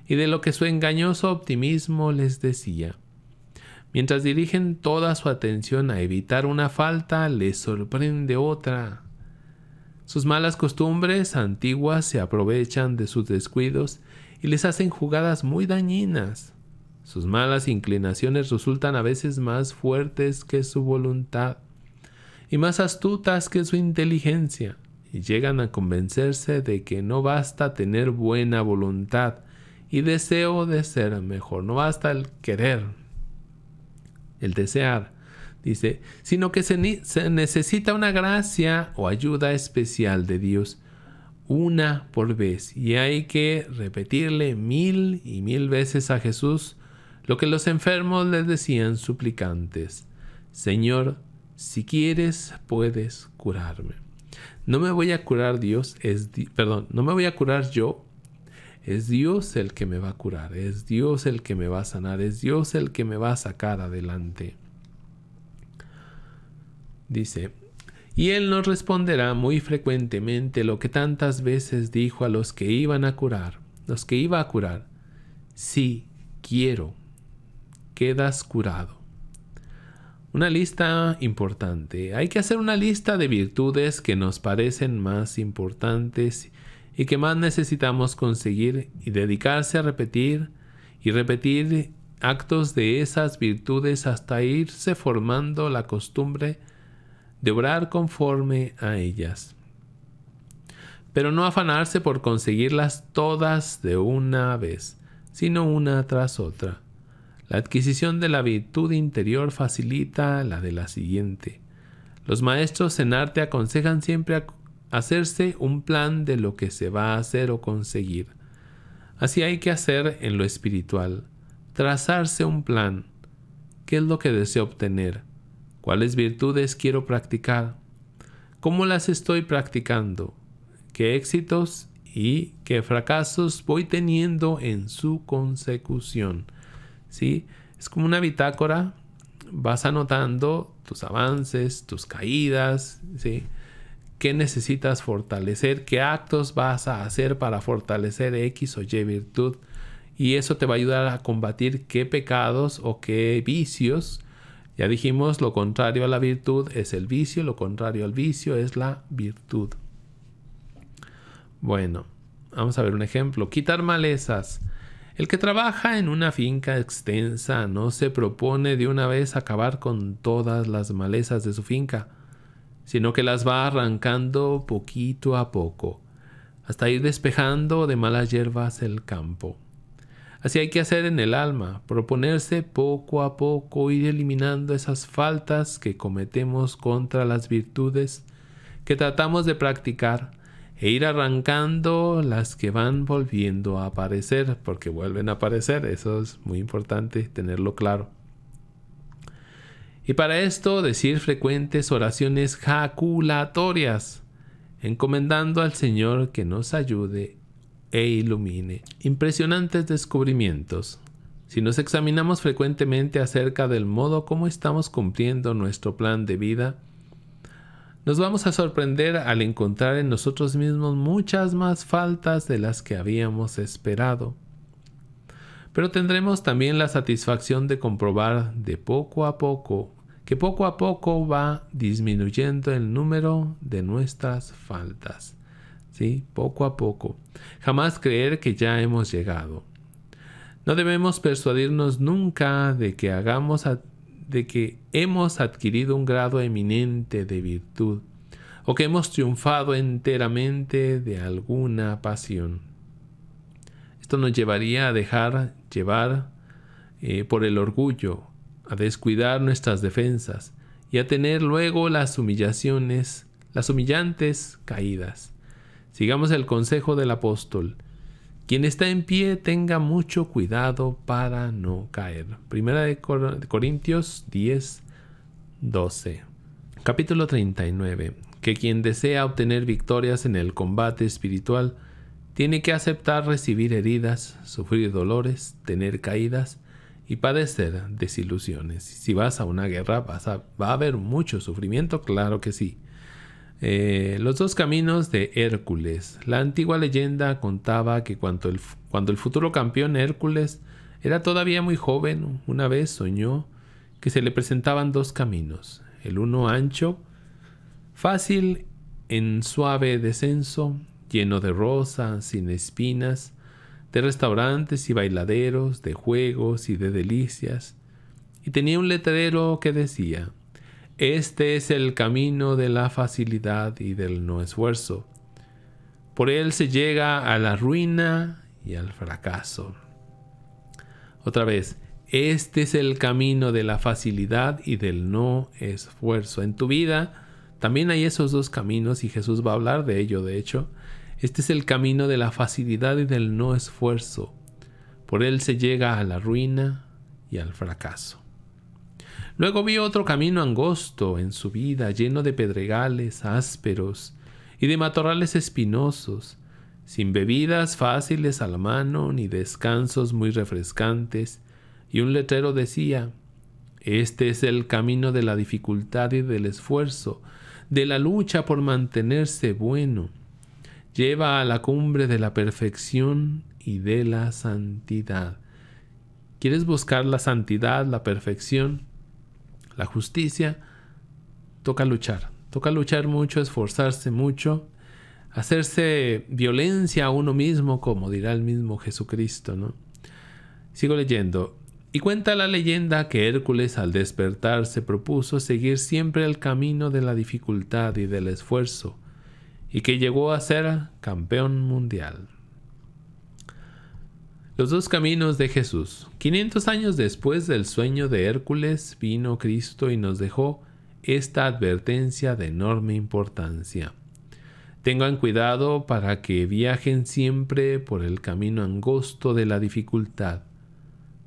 y de lo que su engañoso optimismo les decía. Mientras dirigen toda su atención a evitar una falta, les sorprende otra. Sus malas costumbres antiguas se aprovechan de sus descuidos y les hacen jugadas muy dañinas. Sus malas inclinaciones resultan a veces más fuertes que su voluntad y más astutas que su inteligencia, y llegan a convencerse de que no basta tener buena voluntad y deseo de ser mejor, no basta el querer, el desear, dice, sino que se necesita una gracia o ayuda especial de Dios, una por vez, y hay que repetirle 1000 y 1000 veces a Jesús lo que los enfermos les decían suplicantes: Señor, si quieres, puedes curarme. No me voy a curar no me voy a curar yo. Es Dios el que me va a curar, es Dios el que me va a sanar, es Dios el que me va a sacar adelante. Dice, y Él nos responderá muy frecuentemente lo que tantas veces dijo a los que iban a curar, los que iba a curar. Sí, quiero, quedas curado. Una lista importante. Hay que hacer una lista de virtudes que nos parecen más importantes y que más necesitamos conseguir y dedicarse a repetir y repetir actos de esas virtudes hasta irse formando la costumbre de obrar conforme a ellas. Pero no afanarse por conseguirlas todas de una vez, sino una tras otra. La adquisición de la virtud interior facilita la de la siguiente. Los maestros en arte aconsejan siempre hacerse un plan de lo que se va a hacer o conseguir. Así hay que hacer en lo espiritual. Trazarse un plan. ¿Qué es lo que deseo obtener? ¿Cuáles virtudes quiero practicar? ¿Cómo las estoy practicando? ¿Qué éxitos y qué fracasos voy teniendo en su consecución? ¿Sí? Es como una bitácora. Vas anotando tus avances, tus caídas, ¿sí? ¿Qué necesitas fortalecer? ¿Qué actos vas a hacer para fortalecer X o Y virtud? Y eso te va a ayudar a combatir qué pecados o qué vicios. Ya dijimos, lo contrario a la virtud es el vicio, lo contrario al vicio es la virtud. Bueno, vamos a ver un ejemplo. Quitar malezas. El que trabaja en una finca extensa no se propone de una vez acabar con todas las malezas de su finca, sino que las va arrancando poquito a poco, hasta ir despejando de malas hierbas el campo. Así hay que hacer en el alma, proponerse poco a poco ir eliminando esas faltas que cometemos contra las virtudes que tratamos de practicar e ir arrancando las que van volviendo a aparecer, porque vuelven a aparecer. Eso es muy importante tenerlo claro. Y para esto decir frecuentes oraciones jaculatorias, encomendando al Señor que nos ayude e ilumine. Impresionantes descubrimientos. Si nos examinamos frecuentemente acerca del modo como estamos cumpliendo nuestro plan de vida, nos vamos a sorprender al encontrar en nosotros mismos muchas más faltas de las que habíamos esperado. Pero tendremos también la satisfacción de comprobar que poco a poco va disminuyendo el número de nuestras faltas. ¿Sí? Poco a poco. Jamás creer que ya hemos llegado. No debemos persuadirnos nunca de que hemos adquirido un grado eminente de virtud o que hemos triunfado enteramente de alguna pasión. Esto nos llevaría a dejar llevar por el orgullo, a descuidar nuestras defensas y a tener luego las humillantes caídas. Sigamos el consejo del apóstol. Quien está en pie tenga mucho cuidado para no caer. Primera de Corintios 10:12. Capítulo 39. Que quien desea obtener victorias en el combate espiritual tiene que aceptar recibir heridas, sufrir dolores, tener caídas y padecer desilusiones. Si vas a una guerra va a haber mucho sufrimiento, claro que sí. Los dos caminos de Hércules. La antigua leyenda contaba que cuando el futuro campeón Hércules era todavía muy joven, una vez soñó que se le presentaban dos caminos. El uno ancho, fácil en suave descenso, lleno de rosas, sin espinas, de restaurantes y bailaderos, de juegos y de delicias. Y tenía un letrero que decía: este es el camino de la facilidad y del no esfuerzo. Por él se llega a la ruina y al fracaso. Otra vez, este es el camino de la facilidad y del no esfuerzo. En tu vida también hay esos dos caminos y Jesús va a hablar de ello, de hecho. Este es el camino de la facilidad y del no esfuerzo. Por él se llega a la ruina y al fracaso. Luego vio otro camino angosto en su vida, lleno de pedregales ásperos y de matorrales espinosos. sin bebidas fáciles a la mano ni descansos muy refrescantes, y un letrero decía: este es el camino de la dificultad y del esfuerzo, de la lucha por mantenerse bueno. Lleva a la cumbre de la perfección y de la santidad. ¿Quieres buscar la santidad, la perfección, la justicia? Toca luchar mucho, esforzarse mucho, hacerse violencia a uno mismo, como dirá el mismo Jesucristo, ¿no? Sigo leyendo. Y cuenta la leyenda que Hércules al despertar se propuso seguir siempre el camino de la dificultad y del esfuerzo, y que llegó a ser campeón mundial. Los dos caminos de Jesús. 500 años después del sueño de Hércules, vino Cristo y nos dejó esta advertencia de enorme importancia. Tengan cuidado para que viajen siempre por el camino angosto de la dificultad,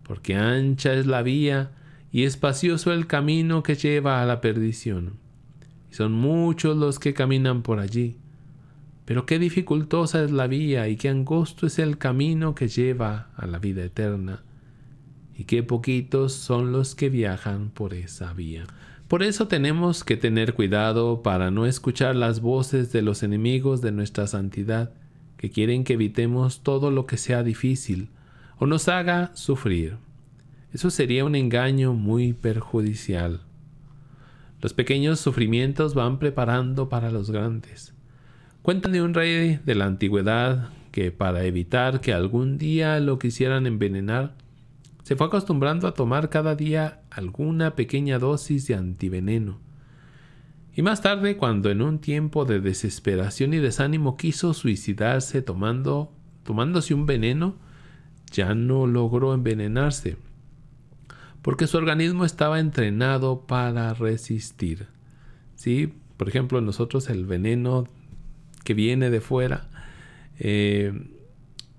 porque ancha es la vía y espacioso el camino que lleva a la perdición, y son muchos los que caminan por allí. Pero qué dificultosa es la vía y qué angosto es el camino que lleva a la vida eterna, y qué poquitos son los que viajan por esa vía. Por eso tenemos que tener cuidado para no escuchar las voces de los enemigos de nuestra santidad, que quieren que evitemos todo lo que sea difícil o nos haga sufrir. Eso sería un engaño muy perjudicial. Los pequeños sufrimientos van preparando para los grandes. Cuentan de un rey de la antigüedad que, para evitar que algún día lo quisieran envenenar, se fue acostumbrando a tomar cada día alguna pequeña dosis de antiveneno. Y más tarde, cuando en un tiempo de desesperación y desánimo quiso suicidarse tomándose un veneno, ya no logró envenenarse, porque su organismo estaba entrenado para resistir. ¿Sí? Por ejemplo, nosotros el veneno que viene de fuera,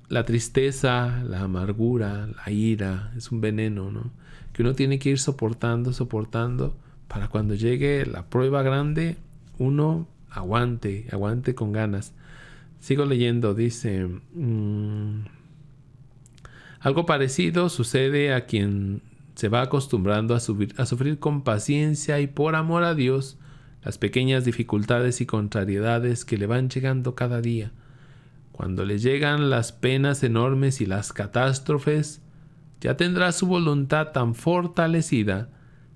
la tristeza, la amargura, la ira, es un veneno, ¿no? Que uno tiene que ir soportando, para cuando llegue la prueba grande, uno aguante con ganas. Sigo leyendo, dice, algo parecido sucede a quien se va acostumbrando a sufrir con paciencia y por amor a Dios las pequeñas dificultades y contrariedades que le van llegando cada día. Cuando le llegan las penas enormes y las catástrofes, ya tendrá su voluntad tan fortalecida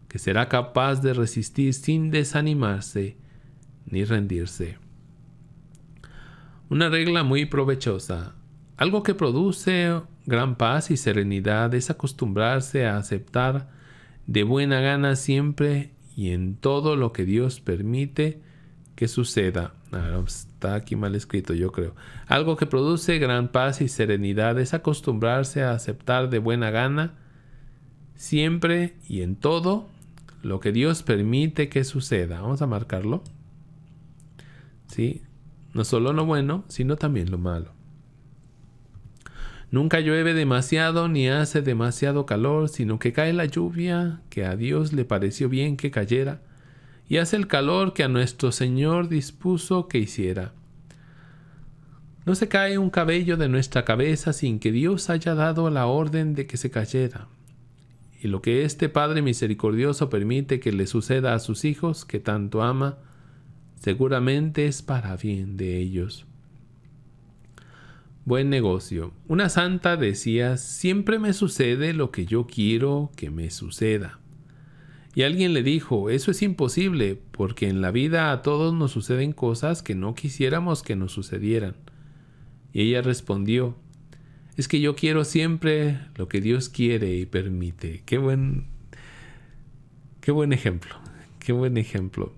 que será capaz de resistir sin desanimarse ni rendirse. Una regla muy provechosa. Algo que produce gran paz y serenidad es acostumbrarse a aceptar de buena gana siempre y en todo lo que Dios permite que suceda. Está aquí mal escrito, yo creo. Algo que produce gran paz y serenidad es acostumbrarse a aceptar de buena gana siempre y en todo lo que Dios permite que suceda. Vamos a marcarlo. ¿Sí? No solo lo bueno, sino también lo malo. Nunca llueve demasiado ni hace demasiado calor, sino que cae la lluvia que a Dios le pareció bien que cayera, y hace el calor que a nuestro Señor dispuso que hiciera. No se cae un cabello de nuestra cabeza sin que Dios haya dado la orden de que se cayera. Y lo que este Padre misericordioso permite que le suceda a sus hijos, que tanto ama, seguramente es para bien de ellos. Buen negocio. Una santa decía: siempre me sucede lo que yo quiero que me suceda. Y alguien le dijo: eso es imposible, porque en la vida a todos nos suceden cosas que no quisiéramos que nos sucedieran. Y ella respondió: es que yo quiero siempre lo que Dios quiere y permite. Qué buen ejemplo. Qué buen ejemplo.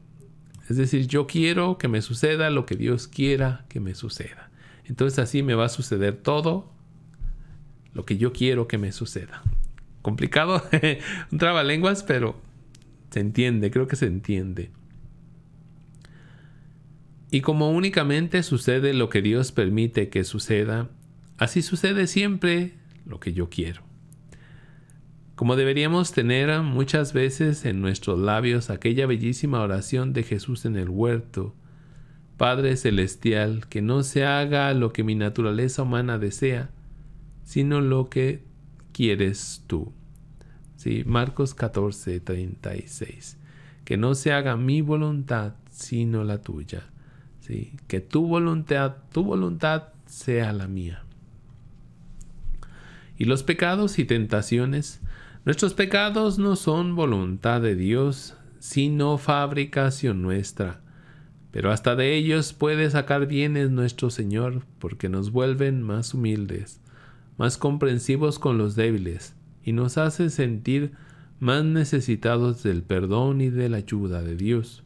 Es decir, yo quiero que me suceda lo que Dios quiera que me suceda. Entonces así me va a suceder todo lo que yo quiero que me suceda. Complicado, un trabalenguas, pero se entiende, creo que se entiende. Y como únicamente sucede lo que Dios permite que suceda, así sucede siempre lo que yo quiero. Como deberíamos tener muchas veces en nuestros labios aquella bellísima oración de Jesús en el huerto: Padre celestial, que no se haga lo que mi naturaleza humana desea, sino lo que quieres tú. Sí, Marcos 14:36. Que no se haga mi voluntad, sino la tuya. Sí, que tu voluntad sea la mía. Y los pecados y tentaciones, nuestros pecados no son voluntad de Dios, sino fabricación nuestra. Pero hasta de ellos puede sacar bienes nuestro Señor, porque nos vuelven más humildes, más comprensivos con los débiles, y nos hace sentir más necesitados del perdón y de la ayuda de Dios.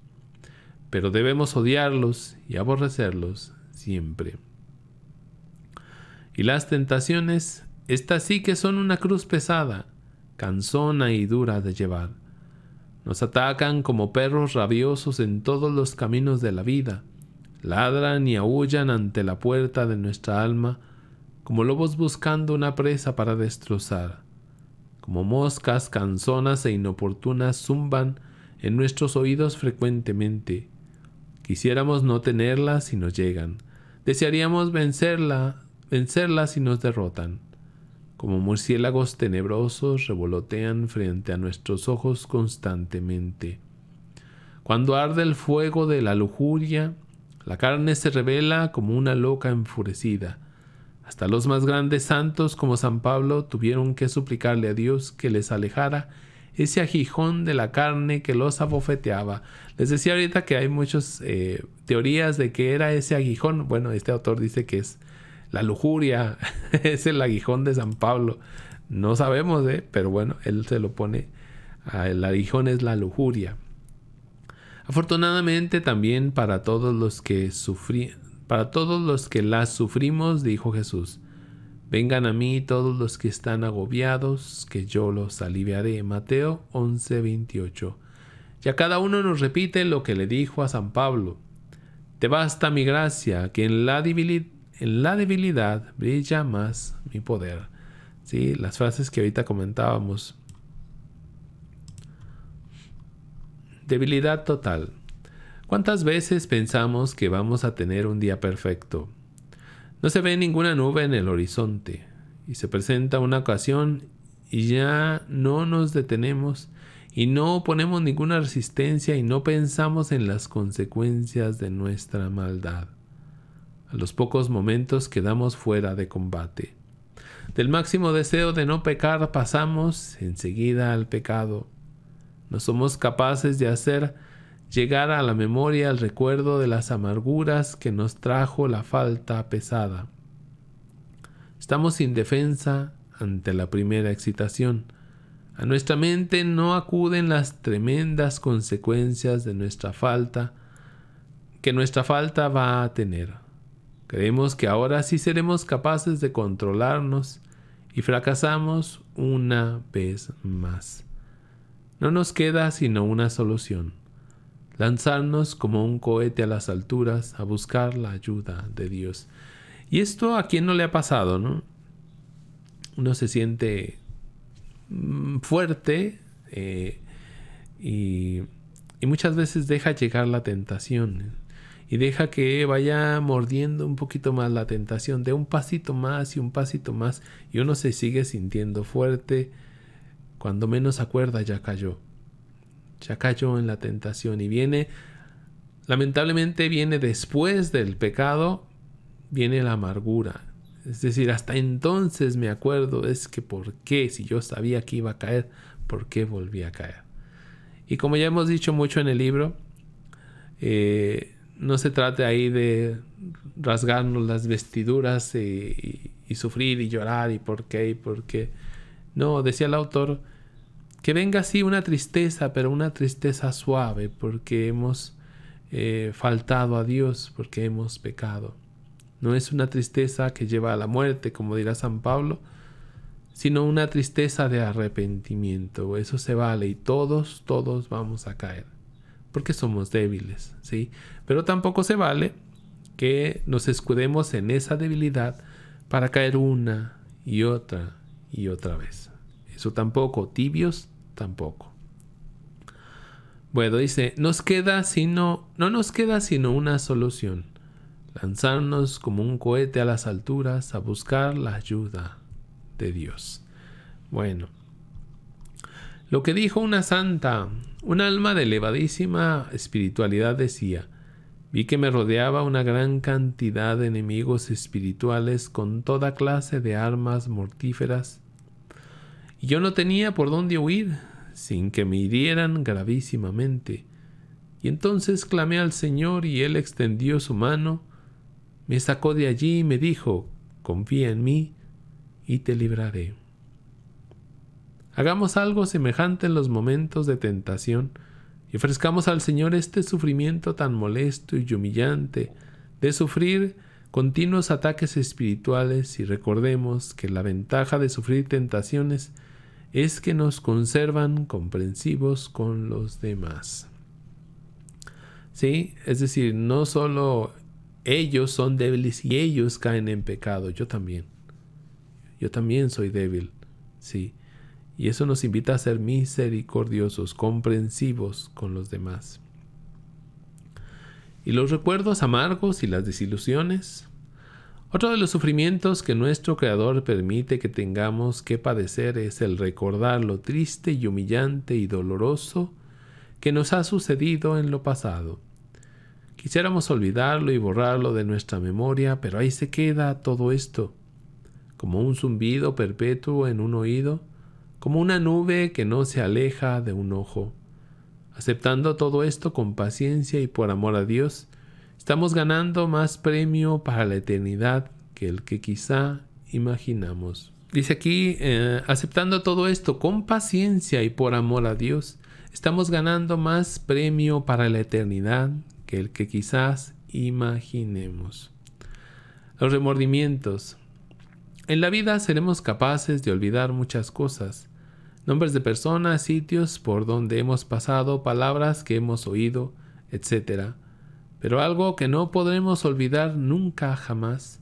Pero debemos odiarlos y aborrecerlos siempre. Y las tentaciones, estas sí que son una cruz pesada, cansona y dura de llevar. Nos atacan como perros rabiosos en todos los caminos de la vida. Ladran y aúllan ante la puerta de nuestra alma, como lobos buscando una presa para destrozar. Como moscas cansonas e inoportunas zumban en nuestros oídos frecuentemente. Quisiéramos no tenerlas si nos llegan. Desearíamos vencerlas si nos derrotan. Como murciélagos tenebrosos revolotean frente a nuestros ojos constantemente. Cuando arde el fuego de la lujuria, la carne se revela como una loca enfurecida. Hasta los más grandes santos como San Pablo tuvieron que suplicarle a Dios que les alejara ese aguijón de la carne que los abofeteaba. Les decía ahorita que hay muchas teorías de que era ese aguijón. Bueno, este autor dice que es la lujuria, es el aguijón de San Pablo. No sabemos, pero bueno, él se lo pone. El aguijón es la lujuria. Afortunadamente también para todos los que las sufrimos, dijo Jesús: vengan a mí todos los que están agobiados, que yo los aliviaré. Mateo 11:28. Ya cada uno nos repite lo que le dijo a San Pablo: te basta mi gracia, que en la debilidad brilla más mi poder. Sí, las frases que ahorita comentábamos. Debilidad total. ¿Cuántas veces pensamos que vamos a tener un día perfecto? No se ve ninguna nube en el horizonte y se presenta una ocasión y ya no nos detenemos y no ponemos ninguna resistencia y no pensamos en las consecuencias de nuestra maldad. A los pocos momentos quedamos fuera de combate. Del máximo deseo de no pecar pasamos enseguida al pecado. No somos capaces de hacer llegar a la memoria el recuerdo de las amarguras que nos trajo la falta pesada. Estamos sin defensa ante la primera excitación. A nuestra mente no acuden las tremendas consecuencias de nuestra falta que nuestra falta va a tener. Creemos que ahora sí seremos capaces de controlarnos y fracasamos una vez más. No nos queda sino una solución: lanzarnos como un cohete a las alturas a buscar la ayuda de Dios. Y esto a quién no le ha pasado, ¿no? Uno se siente fuerte y muchas veces deja llegar la tentación y deja que vaya mordiendo un poquito más la tentación, de un pasito más y un pasito más, y uno se sigue sintiendo fuerte. Cuando menos acuerda ya cayó en la tentación y lamentablemente viene después del pecado, viene la amargura. Es decir, hasta entonces me acuerdo, es que ¿por qué? Si yo sabía que iba a caer, ¿por qué volví a caer? Y como ya hemos dicho mucho en el libro, no se trata ahí de rasgarnos las vestiduras y sufrir y llorar y por qué. No, decía el autor, que venga así una tristeza, pero una tristeza suave, porque hemos faltado a Dios, porque hemos pecado. No es una tristeza que lleva a la muerte, como dirá San Pablo, sino una tristeza de arrepentimiento. Eso se vale y todos vamos a caer, porque somos débiles, ¿sí? Pero tampoco se vale que nos escudemos en esa debilidad para caer una y otra vez. Eso tampoco, tibios tampoco. Bueno, dice, no nos queda sino una solución. Lanzarnos como un cohete a las alturas a buscar la ayuda de Dios. Bueno, lo que dijo una santa, un alma de elevadísima espiritualidad decía: vi que me rodeaba una gran cantidad de enemigos espirituales con toda clase de armas mortíferas, y yo no tenía por dónde huir sin que me hirieran gravísimamente. Y entonces clamé al Señor y Él extendió su mano, me sacó de allí y me dijo: confía en mí y te libraré. Hagamos algo semejante en los momentos de tentación y ofrezcamos al Señor este sufrimiento tan molesto y humillante de sufrir continuos ataques espirituales, y recordemos que la ventaja de sufrir tentaciones es que nos conservan comprensivos con los demás. ¿Sí? Es decir, no solo ellos son débiles y ellos caen en pecado, yo también soy débil, sí. Y eso nos invita a ser misericordiosos, comprensivos con los demás. Y los recuerdos amargos y las desilusiones. Otro de los sufrimientos que nuestro Creador permite que tengamos que padecer es el recordar lo triste y humillante y doloroso que nos ha sucedido en lo pasado. Quisiéramos olvidarlo y borrarlo de nuestra memoria, pero ahí se queda todo esto, como un zumbido perpetuo en un oído, como una nube que no se aleja de un ojo. Aceptando todo esto con paciencia y por amor a Dios, estamos ganando más premio para la eternidad que el que quizá imaginamos. Dice aquí, aceptando todo esto con paciencia y por amor a Dios, estamos ganando más premio para la eternidad que el que quizás imaginemos. Los remordimientos. En la vida seremos capaces de olvidar muchas cosas: nombres de personas, sitios por donde hemos pasado, palabras que hemos oído, etc. Pero algo que no podremos olvidar nunca jamás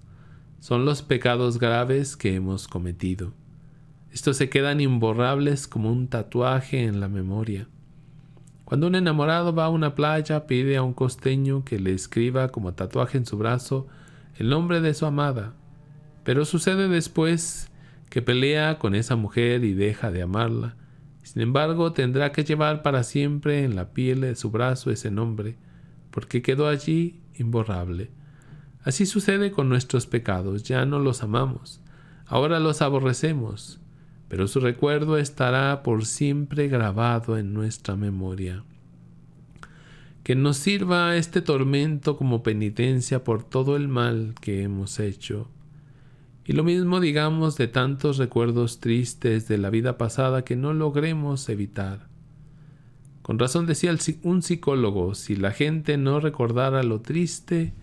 son los pecados graves que hemos cometido. Estos se quedan imborrables como un tatuaje en la memoria. Cuando un enamorado va a una playa, pide a un costeño que le escriba como tatuaje en su brazo el nombre de su amada. Pero sucede después que pelea con esa mujer y deja de amarla. Sin embargo, tendrá que llevar para siempre en la piel de su brazo ese nombre, porque quedó allí imborrable. Así sucede con nuestros pecados: ya no los amamos, ahora los aborrecemos, pero su recuerdo estará por siempre grabado en nuestra memoria. Que nos sirva este tormento como penitencia por todo el mal que hemos hecho. Y lo mismo digamos de tantos recuerdos tristes de la vida pasada que no logremos evitar. Con razón decía un psicólogo: si la gente no recordara lo triste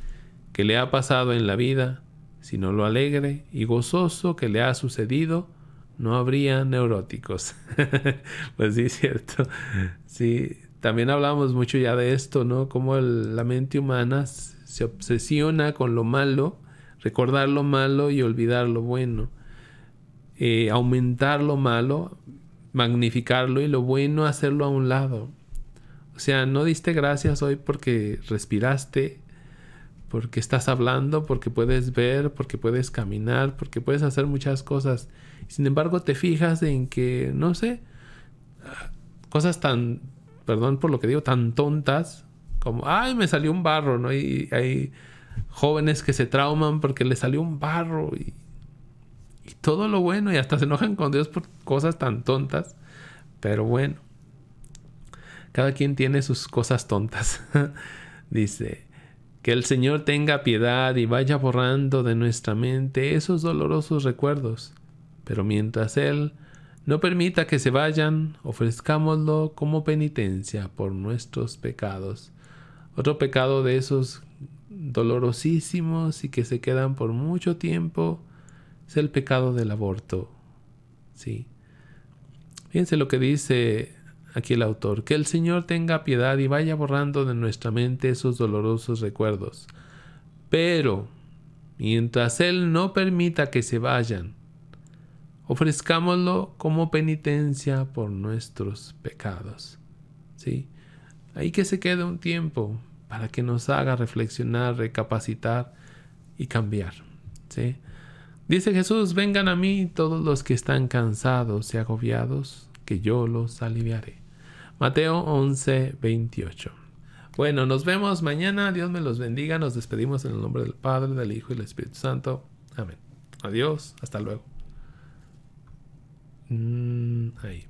que le ha pasado en la vida, sino lo alegre y gozoso que le ha sucedido, no habría neuróticos. Pues sí, es cierto. Sí, también hablamos mucho ya de esto, ¿no? Cómo la mente humana se obsesiona con lo malo, recordar lo malo y olvidar lo bueno. Aumentar lo malo, magnificarlo, y lo bueno hacerlo a un lado. O sea, no diste gracias hoy porque respiraste, porque estás hablando, porque puedes ver, porque puedes caminar, porque puedes hacer muchas cosas. Sin embargo, te fijas en que, no sé, cosas tan, perdón por lo que digo, tan tontas como, ay, me salió un barro, ¿no? Y hay jóvenes que se trauman porque les salió un barro y todo lo bueno, y hasta se enojan con Dios por cosas tan tontas. Pero bueno, cada quien tiene sus cosas tontas. Dice: que el Señor tenga piedad y vaya borrando de nuestra mente esos dolorosos recuerdos, pero mientras Él no permita que se vayan, ofrezcámoslo como penitencia por nuestros pecados. Otro pecado de esos dolorosísimos y que se quedan por mucho tiempo es el pecado del aborto. Sí. Fíjense lo que dice aquí el autor: que el Señor tenga piedad y vaya borrando de nuestra mente esos dolorosos recuerdos, pero mientras Él no permita que se vayan, ofrezcámoslo como penitencia por nuestros pecados. ¿Sí? Ahí que se quede un tiempo para que nos haga reflexionar, recapacitar y cambiar, ¿sí? Dice Jesús, vengan a mí todos los que están cansados y agobiados, que yo los aliviaré. Mateo 11:28. Bueno, nos vemos mañana. Dios me los bendiga. Nos despedimos en el nombre del Padre, del Hijo y del Espíritu Santo. Amén. Adiós. Hasta luego. Ahí.